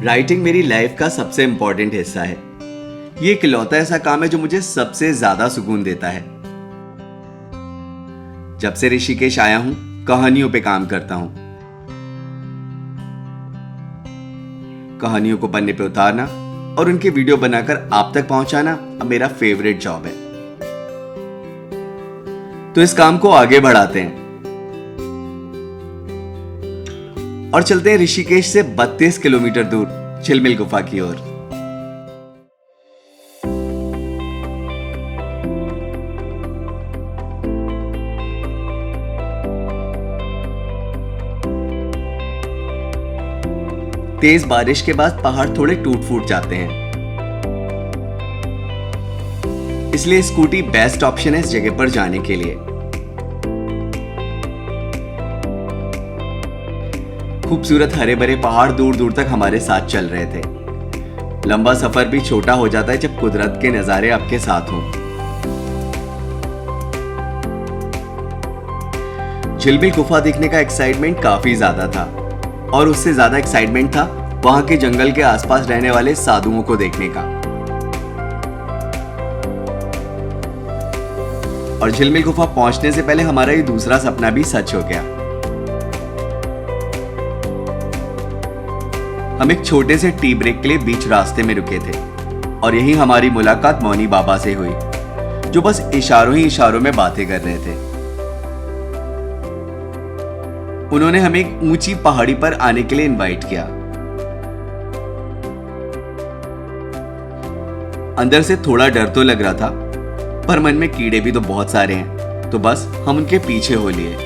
Writing मेरी life का सबसे इम्पोर्टेंट हिस्सा है। ये इकलौता ऐसा काम है जो मुझे सबसे ज्यादा सुकून देता है। जब से ऋषिकेश आया हूं, कहानियों पे काम करता हूं। कहानियों को पन्ने पे उतारना और उनके वीडियो बनाकर आप तक पहुंचाना अब मेरा फेवरेट जॉब है। तो इस काम को आगे बढ़ाते हैं और चलते हैं ऋषिकेश से 32 किलोमीटर दूर झिलमिल गुफा की ओर। तेज बारिश के बाद पहाड़ थोड़े टूट फूट जाते हैं, इसलिए स्कूटी बेस्ट ऑप्शन है इस जगह पर जाने के लिए। खूबसूरत हरे भरे पहाड़ दूर दूर तक हमारे साथ चल रहे थे। लंबा सफर भी छोटा हो जाता है जब कुदरत के नजारे आपके साथ हों। झिलमिल गुफा देखने का एक्साइटमेंट काफी ज्यादा था और उससे ज्यादा एक्साइटमेंट था वहां के जंगल के आसपास रहने वाले साधुओं को देखने का। और झिलमिल गुफा पहुंचने से पहले हमारा ये दूसरा सपना भी सच हो गया। हम एक छोटे से टी ब्रेक के लिए बीच रास्ते में रुके थे और यही हमारी मुलाकात मौनी बाबा से हुई, जो बस इशारों ही इशारों में बातें कर रहे थे। उन्होंने हमें एक ऊंची पहाड़ी पर आने के लिए इनवाइट किया। अंदर से थोड़ा डर तो लग रहा था, पर मन में कीड़े भी तो बहुत सारे हैं, तो बस हम उनके पीछे हो लिए।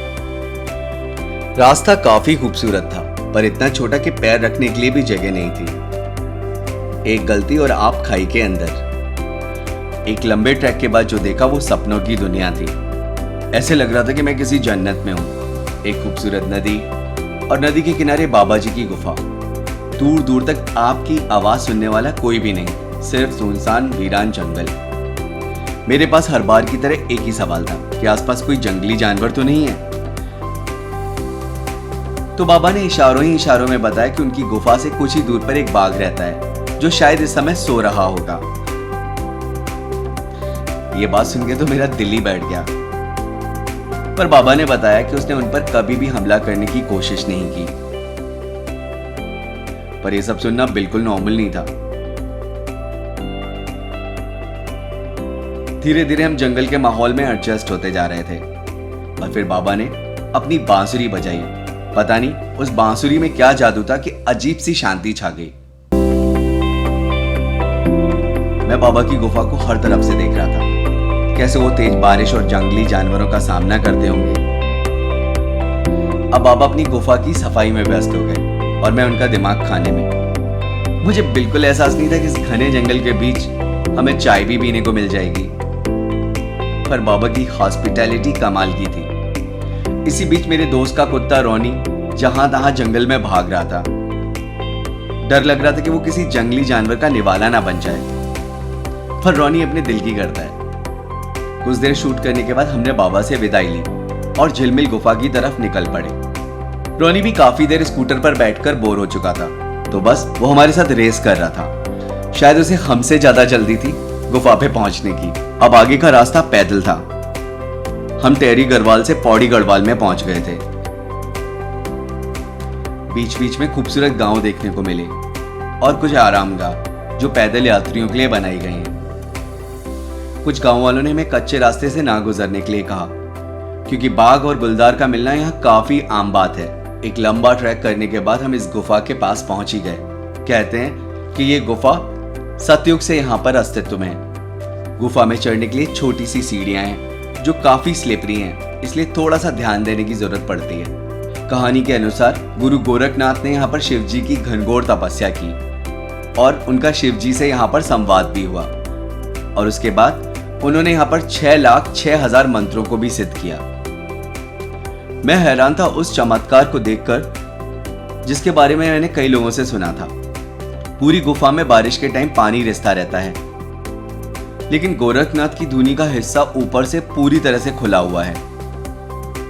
रास्ता काफी खूबसूरत था, पर इतना छोटा कि पैर रखने के लिए भी जगह नहीं थी। एक गलती और आप खाई के अंदर। एक लंबे ट्रैक के बाद जो देखा वो सपनों की दुनिया थी। ऐसे लग रहा था कि मैं किसी जन्नत में हूं। एक खूबसूरत नदी और नदी के किनारे बाबा जी की गुफा। दूर दूर तक आपकी आवाज सुनने वाला कोई भी नहीं, सिर्फ सुनसान वीरान जंगल। मेरे पास हर बार की तरह एक ही सवाल था कि आसपास कोई जंगली जानवर तो नहीं है। तो बाबा ने इशारों ही इशारों में बताया कि उनकी गुफा से कुछ ही दूर पर एक बाघ रहता है जो शायद इस समय सो रहा होगा। ये बात सुन के तो मेरा दिल ही बैठ गया, पर बाबा ने बताया कि उसने उन पर कभी भी हमला करने की कोशिश नहीं की। पर यह सब सुनना बिल्कुल नॉर्मल नहीं था। धीरे धीरे हम जंगल के माहौल में एडजस्ट होते जा रहे थे और फिर बाबा ने अपनी बांसुरी बजाई। पता नहीं उस बांसुरी में क्या जादू था कि अजीब सी शांति छा गई। मैं बाबा की गुफा को हर तरफ से देख रहा था, कैसे वो तेज बारिश और जंगली जानवरों का सामना करते होंगे। अब बाबा अपनी गुफा की सफाई में व्यस्त हो गए और मैं उनका दिमाग खाने में। मुझे बिल्कुल एहसास नहीं था कि इस घने जंगल के बीच हमें चाय भी पीने को मिल जाएगी, पर बाबा की हॉस्पिटैलिटी कमाल की थी। इसी बीच मेरे दोस्त का कुत्ता रोनी जहां तहां जंगल में भाग रहा था। डर लग रहा था कि वो किसी जंगली जानवर का निवाला ना बन जाए, पर रोनी अपने दिल की करता है। कुछ देर शूट करने के बाद हमने बाबा से विदाई ली और झिलमिल गुफा की तरफ निकल पड़े। रोनी भी काफी देर स्कूटर पर बैठकर बोर हो चुका था, तो बस वो हमारे साथ रेस कर रहा था। शायद उसे हमसे ज्यादा जल्दी थी गुफा पे पहुंचने की। अब आगे का रास्ता पैदल था। हम टेहरी गढ़वाल से पौड़ी गढ़वाल में पहुंच गए थे। बीच बीच में खूबसूरत गांव देखने को मिले और कुछ आरामगाह जो पैदल यात्रियों के लिए बनाई गई हैं। कुछ गांव वालों ने हमें कच्चे रास्ते से ना गुजरने के लिए कहा, क्योंकि बाघ और गुलदार का मिलना यहाँ काफी आम बात है। एक लंबा ट्रैक करने के बाद हम इस गुफा के पास पहुंच ही गए। कहते हैं कि ये गुफा सतयुग से यहाँ पर अस्तित्व में है। गुफा में चढ़ने के लिए छोटी सी सीढ़ियां हैं जो काफी स्लिपरी हैं, इसलिए थोड़ा सा ध्यान देने की जरूरत पड़ती है। कहानी के अनुसार गुरु गोरखनाथ ने यहाँ पर शिव जी की घनघोर तपस्या की और उनका शिव जी से यहाँ पर संवाद भी हुआ और उसके बाद उन्होंने यहाँ पर 6,06,000 मंत्रों को भी सिद्ध किया। मैं हैरान था उस चमत्कार को देखकर जिसके बारे में मैंने कई लोगों से सुना था। पूरी गुफा में बारिश के टाइम पानी रिसता रहता है, लेकिन गोरखनाथ की धूनी का हिस्सा ऊपर से पूरी तरह से खुला हुआ है,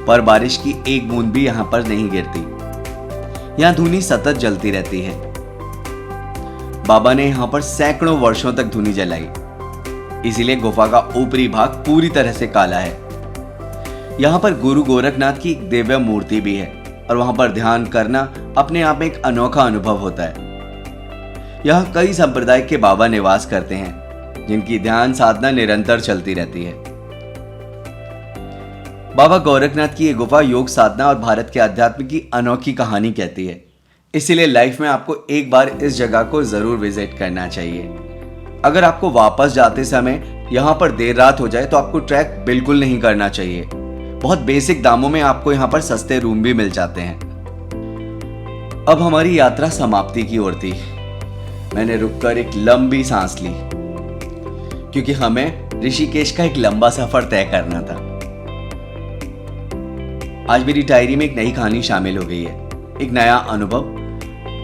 पर बारिश की एक बूंद भी यहाँ पर नहीं गिरती। यहाँ धूनी सतत जलती रहती है। बाबा ने यहाँ पर सैकड़ों वर्षों तक धुनी जलाई, इसीलिए गुफा का ऊपरी भाग पूरी तरह से काला है। यहाँ पर गुरु गोरखनाथ की एक दिव्य मूर्ति भी है और वहां पर ध्यान करना अपने आप में एक अनोखा अनुभव होता है। यहाँ कई संप्रदाय के बाबा निवास करते हैं, जिनकी ध्यान साधना निरंतर चलती रहती है। बाबा गोरखनाथ की ये गुफा योग साधना और भारत के अध्यात्म की अनोखी कहानी कहती है, इसीलिए लाइफ में आपको एक बार इस जगह को जरूर विजिट करना चाहिए। अगर आपको वापस जाते समय यहाँ पर देर रात हो जाए तो आपको ट्रैक बिल्कुल नहीं करना चाहिए। बहुत बेसिक दामों में आपको यहाँ पर सस्ते रूम भी मिल जाते हैं। अब हमारी यात्रा समाप्ति की ओर थी। मैंने रुककर एक लंबी सांस ली, क्योंकि हमें ऋषिकेश का एक लंबा सफर तय करना था। आज मेरी डायरी में एक नई कहानी शामिल हो गई है, एक नया अनुभव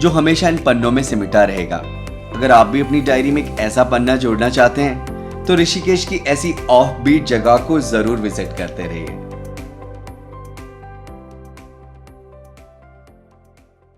जो हमेशा इन पन्नों में सिमटा रहेगा। अगर आप भी अपनी डायरी में एक ऐसा पन्ना जोड़ना चाहते हैं तो ऋषिकेश की ऐसी ऑफ बीट जगह को जरूर विजिट करते रहिए।